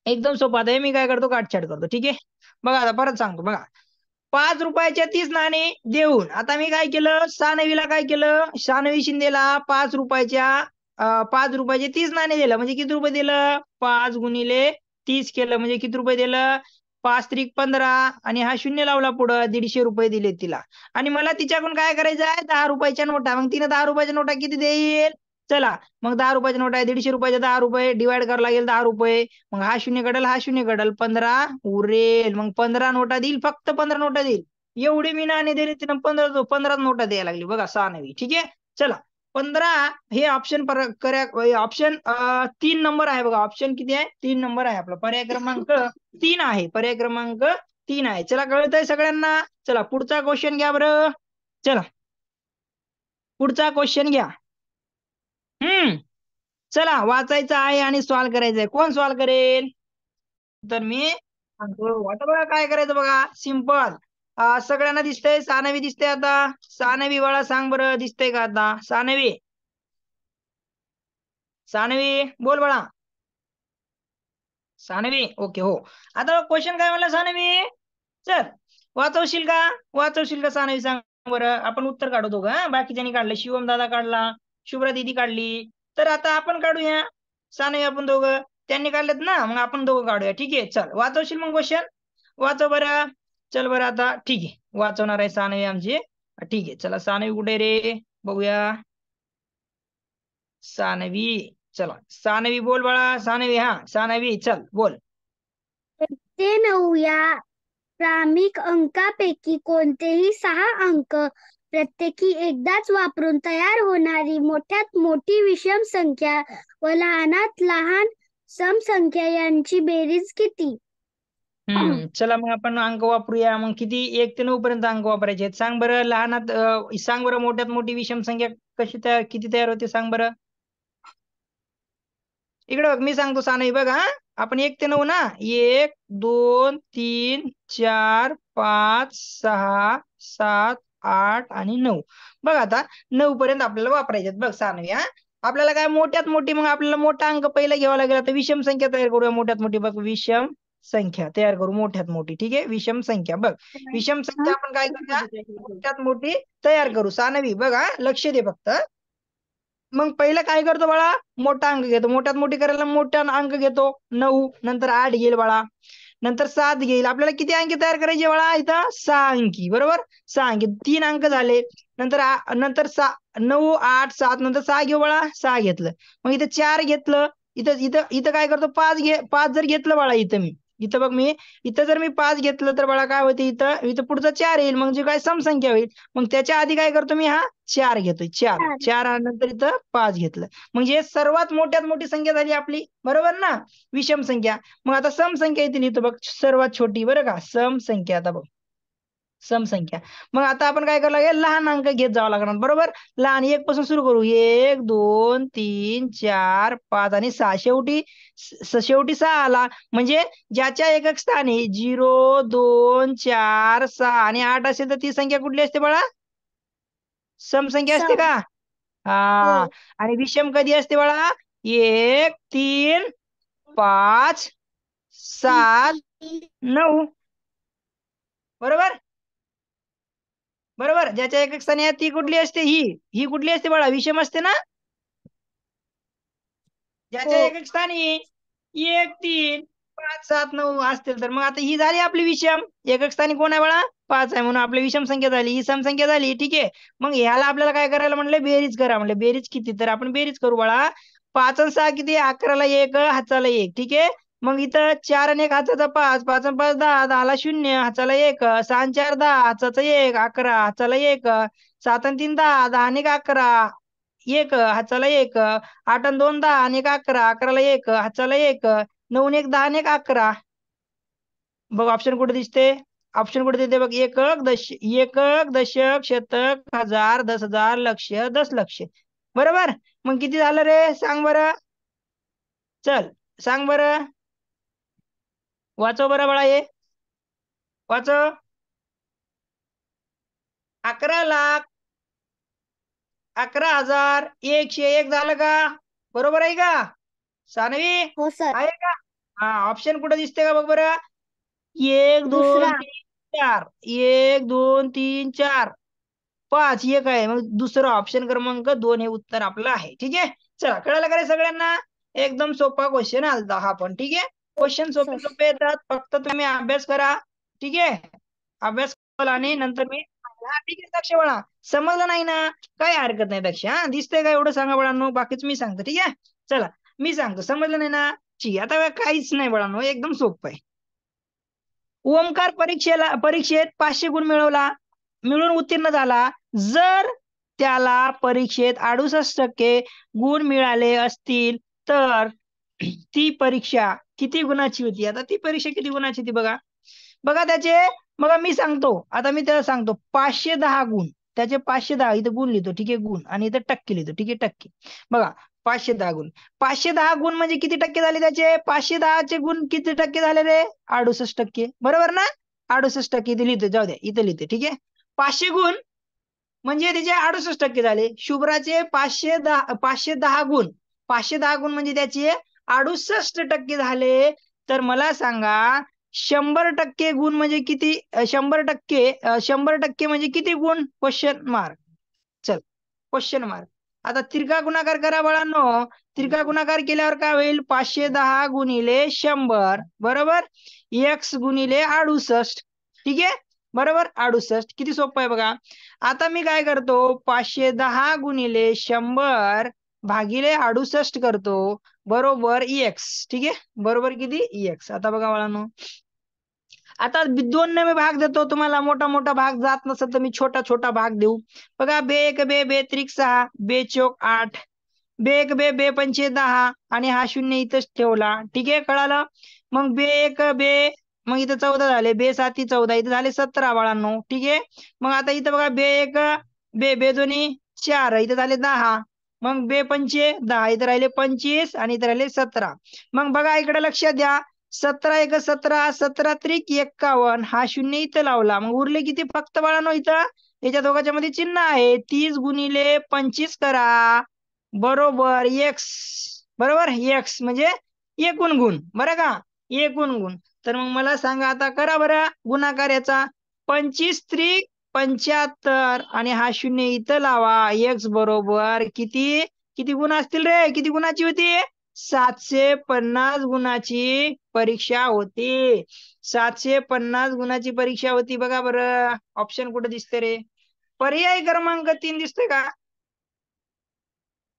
A: एकदम सोपा. आता मी काय करतो काटछाट करतो. ठीक आहे. बघा आता परत सांगतो बघा. 5 रुपयाच्या 30 नाणी देऊन आता मी काय केलं सानवीला काय केलं सानवी शिंदेला 5 रुपयाच्या 30 नाणे दिलं म्हणजे किती रुपये दिलं 5 × 30 केलं म्हणजे किती रुपये दिलं 5 त्रिक 15 आणि हा शून्य लावला पुढं 150 रुपये दिले तिला आणि मला तिच्याकडून काय करायचं आहे 10 रुपयाच्या नोटा मग तिने 10 रुपयाच्या नोटा किती देईल चला मग 10 रुपयाच्या नोटा आहे 150 रुपयाच्या 10 रुपये डिवाइड करावं लागेल 10 रुपये मग हा शून्य कडल 15 उरेल मग 15 नोटा देईल फक्त 15 नोटा देईल एवढी मी नाणे दिली तिनं 15 नोटा द्यायला लागली बघा 6 नवी ठीक आहे चला 15 हे ऑप्शन ऑप्शन 3 नंबर आहे बघा ऑप्शन किती आहे 3 नंबर आहे आपला पर्याय क्रमांक 3 आहे पर्याय क्रमांक 3 आहे चला कळतंय सगळ्यांना चला पुढचा क्वेश्चन घ्या बरं चला पुढचा क्वेश्चन घ्या चला वाचायचं आहे आणि सॉल्व्ह करायचं आहे कोण सॉल्व्ह करेल तर मी सांगतो आता बघा काय करायचं बघा सिंपल सगळ्यांना दिसतंय सानवी दिसतंय आता सानवी बाळा सांग बरं दिसतंय का आता सानवी सानवी बोल बाळा सानवी ओके हो आता क्वेश्चन काय म्हणला सानवी चल वाचवशील का सानवी सांग बरं आपण उत्तर काढतो का बाकीच्यांनी काढलं शिवम दादा काढला शुभ्रा दिदी काढली तर आता आपण काढूया सानवी आपण दोघं त्यांनी काढलेत ना मग आपण दोघं काढूया ठीक आहे चल वाचवशील मग क्वेश्चन वाचव बरं चल बरं आता ठीक आहे वाचवणार आहे सानवी आमची ठीक आहे चला सानवी कुठे रे बघूया सानवी चला सानवी बोल बाळा सानवी हा सानवी चल बोल
B: 9 या क्रमिक अंकापैकी कोणतेही 6 अंक प्रत्येकी एकदाच वापरून तयार होणारी मोठ्यात मोठी विषम संख्या व लहानात लहान समसंख्या यांची बेरीज किती
A: चला मग आपण अंक वापरूया मग किती 1 ते 9 पर्यंत अंक वापरायचे आहेत सांग बरं लहानात सांग बरं मोठ्यात मोठी विषम संख्या किती तयार होते सांग बरं इकडे बघ मी सांगतो सानवी बघ हा आपण 1 ते 9 ना 1 2 3 4 5 6 7 8 आणि 9 बघ आता 9 पर्यंत आपल्याला वापरायचे बघ सानवी हा आपल्याला काय मोठ्यात मोठी मग आपल्याला मोठा अंक पहिला घ्यावा लागेल आता विषम संख्या तयार करूया मोठ्यात मोठी बघ विषम संख्या तयार करू मोठ्यात मोठी ठीक आहे विषम संख्या बघ विषम संख्या आपण काय करूया मोठ्यात मोठी तयार करू सानवी बघ हा लक्ष दे फक्त मग पहिलं काय करतो बाळा मोठा अंक घेतो मोठ्यात मोठी करायला मोठा अंक घेतो 9 नंतर 8 घेईल बाळा नंतर 7 घेईल. आपल्याला किती अंकी तयार करायचे बाळा इथं? 6 अंकी. बरोबर, 6 अंकी. 3 अंक झाले. नंतर नंतर 9, 8, 7 नंतर 6 घेऊ बाळा. 6 घेतलं. मग इथं 4 घेतलं. इथं इथं इथं काय करतो? 5 जर घेतलं बाळा इथं मी, इथं बघ मी इथं जर मी 5 घेतलं तर बाळा काय होते? इथं इथं पुढचं 4 येईल, म्हणजे काय समसंख्या होईल. मग त्याच्या आधी काय करतो मी? हा 4 घेतोय. 4 नंतर इथं 5 घेतलं. म्हणजे सर्वात मोठ्यात मोठी संख्या झाली आपली. बरोबर ना? विषम संख्या. मग आता समसंख्या येतील इथं बघ, सर्वात छोटी. बरं का? समसंख्या. आता बघ समसंख्या. मग आता आपण काय करायला लागेल? लहान अंक घेत जावं लागणार. बरोबर, लहान 1 पासून सुरू करू. 1, 2, 3, 4, 5 आणि 6. शेवटी 6 आला. म्हणजे ज्याच्या एकक स्थानी 0, 2, 4, 6 आणि 8 असेल तर ती संख्या कुठली असते बाळा? समसंख्या असते
B: सम.
A: का?
B: हो.
A: हा. आणि विषम कधी असते बाळा? 1, 3, 5, 7, 9. बरोबर, बरोबर. ज्याच्या एकक स्थानी आहे ती कुठली असते? ही कुठली असते बाळा? विषम असते ना? ज्याच्या
B: हो.
A: एकक स्थानी 1, 3, 5, 7, 9 असतील तर मग आता ही झाली आपली विषम. एकक स्थानी कोण आहे बाळा? 5 आहे, म्हणून आपली विषम संख्या झाली. ही समसंख्या झाली. ठीक आहे. मग ह्याला आपल्याला काय करायला म्हणले? बेरीज करा म्हणले. बेरीज किती? तर आपण बेरीज करू बाळा. 5 आणि 6 किती? 11ला 1, हाताला 1. ठीक आहे. मग इथं 4 आणि 1 हाताचा 5, 5 आणि 5 10, 10ला 0, हाताला 1, 6 आणि 4 10, हाताचा 1, 11, हाताला 1, 7 आणि 3 10, 10 आणि 11, 1, हाताला 1, 8 आणि 2 10 आणि 1 11, 11ला 1, हाताला 1, 9 आणि 1 10 आणि 1 11. बघ ऑप्शन कुठे दिसते? ऑप्शन कुठे देते बघ? एकक, दशक, शतक, हजार, 10,000, लक्ष, 10,00,000. बरोबर. मग किती झालं रे? सांग बरं. चल सांग बरं. वाचव बरं बाळा, हे वाचव. 11,00,000, 11,101 झालं का? बरोबर आहे का सानवी?
B: हो सर.
A: आहे का? हा. ऑप्शन कुठे दिसते का बघ बरं? 1, 2,
B: दुसरा.
A: 3, 4. 1, 2, 3, 4, 5 एक आहे. मग दुसरं ऑप्शन क्रमांक 2 हे उत्तर आपलं आहे. ठीक आहे. चला, कळालं का रे सगळ्यांना? एकदम सोपा क्वेश्चन आलता हा पण. ठीक आहे. क्वेश्चन सोपे
B: सर.
A: सोपे येतात, फक्त तुम्ही अभ्यास करा. ठीक आहे. अभ्यास करा आणि नंतर मी हा ठीक आहे. दक्ष बाळा, समजलं नाही ना? काही हरकत नाही दक्ष. हा, दिसतंय का एवढं सांगा बाळांनो, बाकीच मी सांगतो. ठीक आहे. चला, मी सांगतो. समजलं नाही ना? ठीक आहे. आता काहीच नाही बाळांनो, एकदम सोपं आहे. ओमकार परीक्षेत 500 गुण मिळून उत्तीर्ण झाला. जर त्याला परीक्षेत 68% गुण मिळाले असतील तर ती परीक्षा किती गुणाची होती? आता ती परीक्षा किती गुणाची होती बघा. बघा त्याचे, बघा मी सांगतो. आता मी त्याला सांगतो 510 गुण. त्याचे 510 इथं गुण लिहितो. ठीक आहे, गुण. आणि इथं टक्के लिहितो. ठीक आहे, टक्के. बघा 510 गुण. 510 गुण म्हणजे किती टक्के झाले त्याचे? 510चे गुण किती टक्के झाले रे? 68%. बरोबर ना? 68% इथे लिहितो. जाऊ द्या, इथे लिहितो. ठीक आहे. 500 गुण म्हणजे त्याचे 68% झाले. शुभ्राचे 510 गुण. 510 गुण म्हणजे त्याचे 68% झाले. तर मला सांगा 100% गुण म्हणजे किती? 100% म्हणजे किती गुण? Question mark. चल, क्वेश्चन मार्क. आता तिरका गुणाकार करा बाळांनो. तिरका गुणाकार केल्यावर काय होईल? 510 गुणिले 100 बरोबर, x गुणिले 68. ठीक आहे. बरोबर, 68. किती सोपं आहे बघा. आता मी काय करतो? 510 गुणिले 100 भागिले 68 करतो, बरोबर x. ठीक आहे. बरोबर किती? x. आता बघा बाळांनो, आता 2 ने मी भाग देतो. तुम्हाला मोठा मोठा भाग जात नसेल तर मी छोटा छोटा भाग देऊ. बघा, बे एक बे, बे त्रिक 6, बे चोक 8, बे एक बे, बे पंचे 10 आणि हा 0 इथंच ठेवला. ठीक आहे, कळालं? मग बे एक बे, मग इथं 14 झाले. बे 7 14, इथं झाले 17 बाळांनो. ठीक आहे. मग आता इथं बघा, बे एक बे, बे दोन्ही 4, इथं झाले 10. मग बे पंचे 10, इथं राहिले 25 आणि इथं राहिले 17. मग बघा इकडे लक्षात द्या, 17 एक 17, 17 त्रिक 51, हा 0 इथं लावला. मग उरले किती फक्त बाळांनो? इथं याच्या दोघांच्या मध्ये चिन्ह आहे. 30 गुणिले 25 करा, बरोबर x. बरोबर, x म्हणजे एकूण गुण. बरं का? एकूण गुण. तर मग मला सांगा आता, करा बरं गुणाकार याचा. 25 त्रिक 75 आणि हा 0 इथं लावा. x बरोबर किती? किती गुण असतील रे? किती गुणाची होती? 750 गुणाची परीक्षा होती. 750 गुणाची परीक्षा होती. बघा बरं ऑप्शन कुठे दिसते रे? पर्याय क्रमांक 3 दिसतोय का?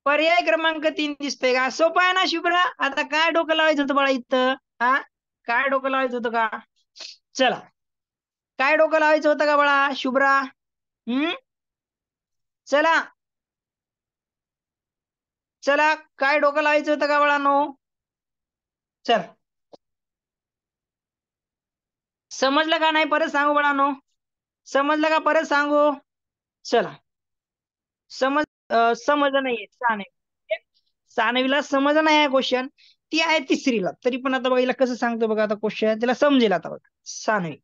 A: पर्याय क्रमांक 3 दिसतोय का? सोपं आहे ना शुभ्रा? आता काय डोकं लावायचं होतं बाळा इथं? हा, काय डोकं लावायचं होतं का? चला, काय डोकं लावायचं होतं का बाळा शुभ्रा? चला चला, काय डोकं लावायचं होतं का बाळांनो? चल, समजलं का नाही परत सांगू बाळांनो? समजलं का परत सांगू? चला, समजलं नाहीये. 6वीला समजलं नाही क्वेश्चन. ती आहे 3रीला. तरी पण आता बघा कसं सांगतो बघा आता क्वेश्चन तिला समजेल आता बघा. 6वी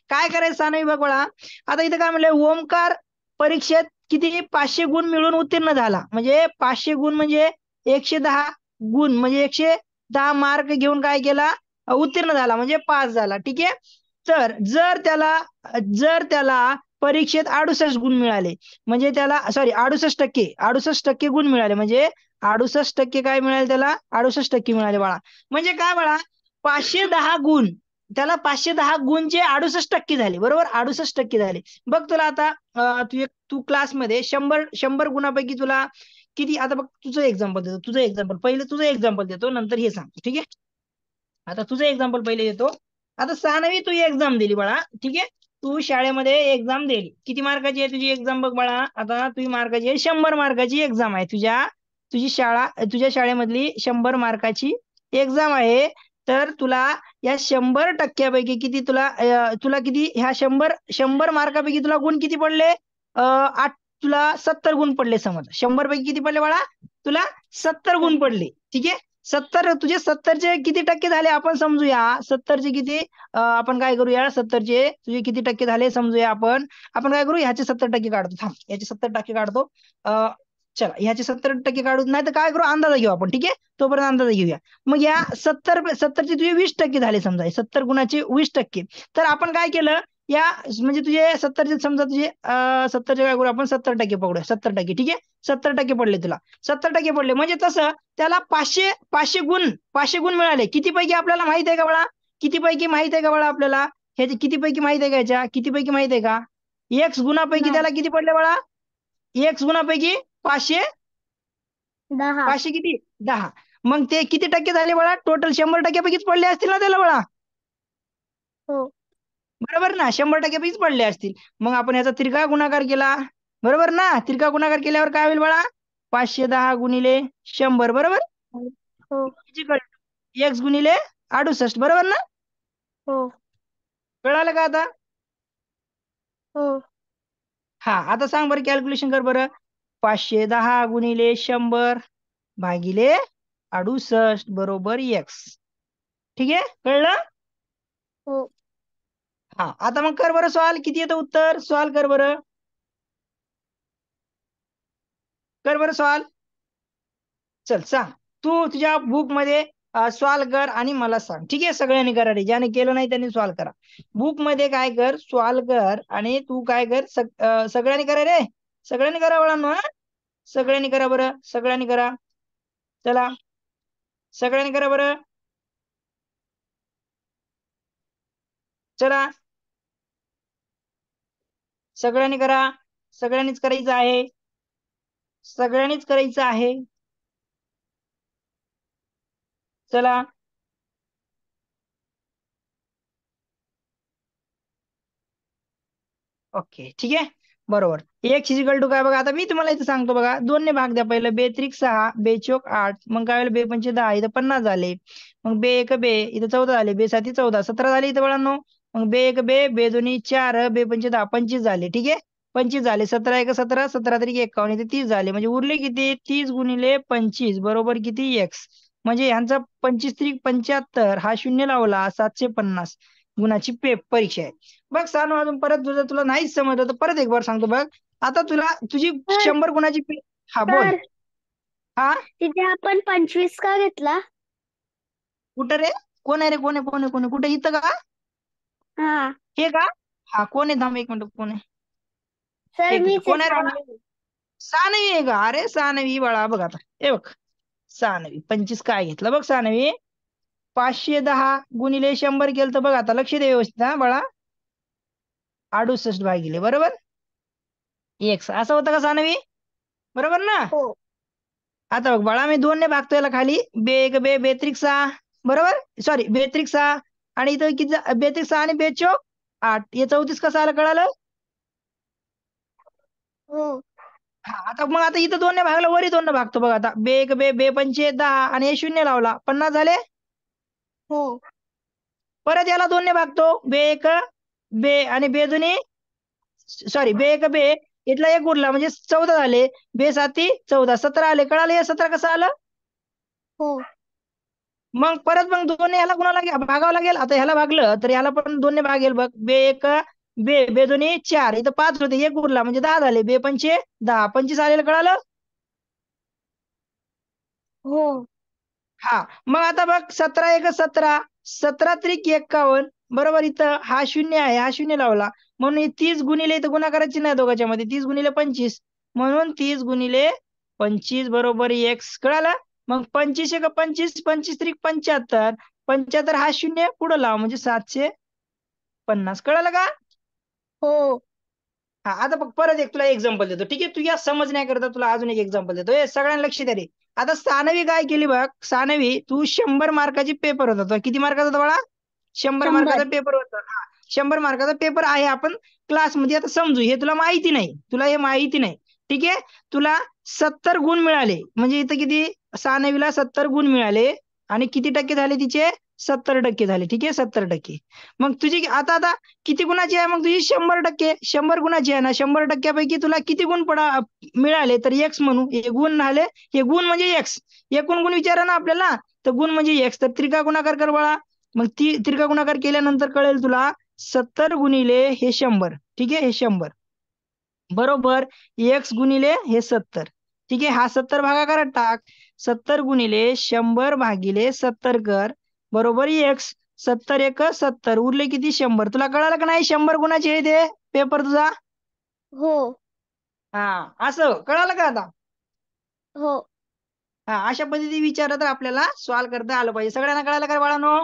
A: काय करायचं? 6वी बघ बाळा. आता इथं काय म्हणलंय? ओमकार परीक्षेत किती 500 गुण मिळून उत्तीर्ण झाला. म्हणजे 500 गुण म्हणजे 110 गुण म्हणजे 110 मार्क घेऊन काय केला? उत्तीर्ण झाला म्हणजे पास झाला. ठीक आहे. तर जर त्याला परीक्षेत 68 गुण मिळाले म्हणजे त्याला 68% गुण मिळाले म्हणजे 68% काय मिळाले त्याला? 68% मिळाले बाळा. म्हणजे काय बाळा? 510 गुण त्याला 510 गुणचे 68% झाले. बरोबर? 68% झाले. बघ तुला आता तू क्लासमध्ये 100 गुणापैकी तुला किती? आता बघ तुझं एक्झाम्पल देतो. पहिले तुझं एक्झाम्पल देतो नंतर हे सांगतो. ठीक आहे. आता तुझं एक्झाम्पल पहिले देतो. आता 6वी तू एक्झाम दिली बाळा. ठीक आहे. तू शाळेमध्ये एक्झाम दिली. किती मार्काची आहे तुझी एक्झाम बघ बाळा? आता तुझी मार्काची आहे 100 मार्काची एक्झाम आहे. तुझ्या शाळेमधली 100 मार्काची एक्झाम आहे. तर तुला या 100% किती तुला किती ह्या 100 मार्कापैकी तुला गुण किती पडले? तुला 70 गुण पडले समज. 100 पैकी किती पडले बाळा? तुला 70 गुण पडले. ठीक आहे. तुझे 70चे किती टक्के झाले आपण समजूया. 70चे किती आपण काय करूया? 70चे तुझे किती टक्के झाले समजूया आपण. आपण काय करू? ह्याचे 70% काढतो. थांब, याचे 70% काढतो. चला, ह्याचे 70% काढू. नाही तर काय करू? अंदाजा घेऊ आपण. ठीक आहे. तोपर्यंत अंदाजा घेऊया. मग या 70चे तुझे 20% झाले समजा. 70 गुणाचे 20%. तर आपण काय केलं? या म्हणजे तुझे 70चे समजा तुझे 70चे काय करू आपण? 70% पकडूया. 70%. ठीक आहे. 70% पडले तुला. 70% पडले म्हणजे तसं त्याला 500 गुण मिळाले. किती पैकी आपल्याला माहित आहे का बाळा? किती पैकी माहित आहे का बाळा आपल्याला? ह्याचे किती पैकी माहित आहे का? ह्याच्या किती पैकी माहित आहे का? एक्स गुणापैकी त्याला किती पडले बाळा? एक्स गुणापैकी 500
B: 10.
A: 500 किती? 10. मग ते किती टक्के झाले बाळा? टोटल 100% पैकीच पडले असतील ना त्याला बाळा?
B: हो.
A: बरोबर ना? 100% पैकीच पडले असतील. मग आपण याचा तिरका गुणाकार केला. बरोबर ना? तिरका गुणाकार केल्यावर काय होईल बाळा? 510 गुणिले 100. बरोबर?
B: हो.
A: एक्स गुणिले 68. बरोबर ना?
B: हो.
A: कळालं का आता?
B: हो.
A: हा, आता सांग बरं, कॅल्क्युलेशन कर बरं. 510 गुणिले 100 भागिले 68 बरोबर एक्स. ठीक आहे. कळलं?
B: हो.
A: हा, आता मग कर बरं सॉल्व. किती येतं उत्तर? सॉल्व कर बरं. कर बरं सॉल्व. चल सांग. तू तुझ्या बुक मध्ये सॉल्व कर आणि मला सांग. ठीक आहे. सगळ्यांनी करा रे. ज्याने केलं नाही त्यांनी सॉल्व करा. बुक मध्ये काय कर? सॉल्व कर आणि तू काय कर? सगळ्यांनी करा रे. सगळ्यांनी करा बाळांनो. सगळ्यांनी करा बरं. सगळ्यांनी करा. चला, सगळ्यांनी करा बरं. चला, सगळ्यांनी करा. सगळ्यांनीच करायचं आहे. सगळ्यांनीच करायचं आहे. चला, ओके. ठीक आहे. बरोबर. एक इक्वल टू काय बघा? आता मी तुम्हाला इथं सांगतो बघा. 2 ने भाग द्या. पहिलं बे त्रिक 6, बे चोक 8, मग काय होईल? बे पंचे 10, इथं 50 झाले. मग बे एक बे, इथं 14 झाले. बे साती 14, 17 झाले इथं बाळांनो. मग बे एक बे, बे दोन्ही 4, बे पंचे 10, 25 झाले. ठीक आहे. 25 झाले. 17 एक 17, 17 तरी 51, इथे 30 झाले. म्हणजे उरले किती? 30 गुणिले 25 बरोबर किती? एक्स. म्हणजे ह्यांचा 25 त्रिक 75 हा शून्य लावला 750 गुणाची परीक्षा आहे. बघ सानू, अजून परत तुला नाहीच समजलं तर परत एक बार सांगतो बघ. आता तुला तुझी
B: सर
A: 100 गुणाची हा बोल.
B: सर
A: हा,
B: तिथे आपण 25 का घेतला?
A: कुठं रे? कोण आहे रे? कोण आहे? कोण आहे? कोण आहे? कुठे? इथं का?
B: हा
A: हे का? हा, कोण आहे? थांब एक मिनिट. कोण आहे?
B: सर,
A: एक मिनिट.
B: मीच आहे
A: कोण आहे रे बाळा?
B: सानवी.
A: 6वी आहे का? अरे 6वी बाळा. बघ आता. हे बघ, सानवी 25 काय घेतलं बघ सानवी. 510 गुणिले 100 केलं तर बघ आता लक्ष दे व्यवस्थित हा बाळा. 68 भागिले बरोबर एक्स असं होतं का सानवी? बरोबर ना?
B: हो.
A: आता बघ बाळा मी 2 ने भागतो याला खाली. बे बेत्रिक 6 बरोबर सॉरी बेत्रिक 6 आणि इथं किती बेत्रिक 6 आणि बेचोक 8 हे 34 कसं आलं कळालं?
B: हो.
A: हा आता मग आता इथं 2 ने भागलं वरी 2 ने भागतो बघ आता. बे पंचे 10 आणि हे 0 लावला 50 झाले.
B: हो.
A: परत याला 2 ने भागतो. बे आणि बे दोन्ही सॉरी बे इथला एक उरला म्हणजे 14 झाले. बे साती 14 17 आले कळाले. हे 17 कसं आलं?
B: हो.
A: मग परत मग 2 ने ह्याला कुणाला भागावं लागेल. आता ह्याला भागलं तर ह्याला पण 2 ने भागेल बघ. बे दोन्ही 4 इथं 5 होते एक उरला म्हणजे 10 झाले. बे पंचे 10 25 आलेलं कळालं.
B: हो.
A: हा मग आता बघ 17 एक 17 17 त्रिक 51 बरोबर. इथं हा 0 आहे हा 0 लावला म्हणून 30 गुणिले इथं गुणाकाराची नाही दोघांच्या मध्ये 30 गुणिले 25 म्हणून 30 गुणिले 25 बरोबर एक्स कळालं. मग 25 एक 25 25 त्रिक 75 75 हा 0 पुढे लाव म्हणजे 750 कळालं का?
B: हो.
A: हा आता बघ परत एक तुला एक्झाम्पल देतो ठीक आहे. तुझ्या समजण्याकरता तुला अजून एक एक्झाम्पल देतो. हे सगळ्यांना लक्ष द्या रे. आता सानवी काय केली बघ. सानवी तू 100 मार्काची पेपर होता तो किती मार्काचा होता बाळा? 100
B: 100.
A: मार्काचा पेपर होता. हा 100 मार्काचा पेपर आहे. आपण क्लासमध्ये आता समजू हे तुला माहिती नाही. तुला हे माहिती नाही ठीक आहे. तुला 70 गुण मिळाले म्हणजे इथं किती सानवीला 70 गुण मिळाले आणि किती टक्के झाले तिचे 70% झाले ठीक आहे 70%. मग तुझी आता आता किती गुणाची आहे मग तुझी 100%. 100 गुणाची आहे ना 100%पैकी तुला किती गुण मिळाले तर एक्स म्हणू. हे गुण झाले हे गुण म्हणजे एक्स. एकूण गुण विचारा ना आपल्याला तर गुण म्हणजे एक्स. तर त्रिका गुणाकार कर बाळा. मग ती त्रिका गुणाकार केल्यानंतर कळेल तुला 70 गुणिले हे 100 ठीक आहे. हे 100 बरोबर एक्स गुणिले हे 70 ठीक आहे. हा 70 भागाकारात टाक. 70 गुणिले 100 भागिले 70 कर बरोबर एक्स. 70 एक 70 उरले किती 100. तुला कळालं का नाही 100 गुणाचे आहे ते पेपर तुझा.
B: हो.
A: हा असं कळालं का आता?
B: हो.
A: हा अशा पद्धती विचारलं तर आपल्याला सॉल्व्ह करता आलं पाहिजे. सगळ्यांना कळालं का बाळांनो?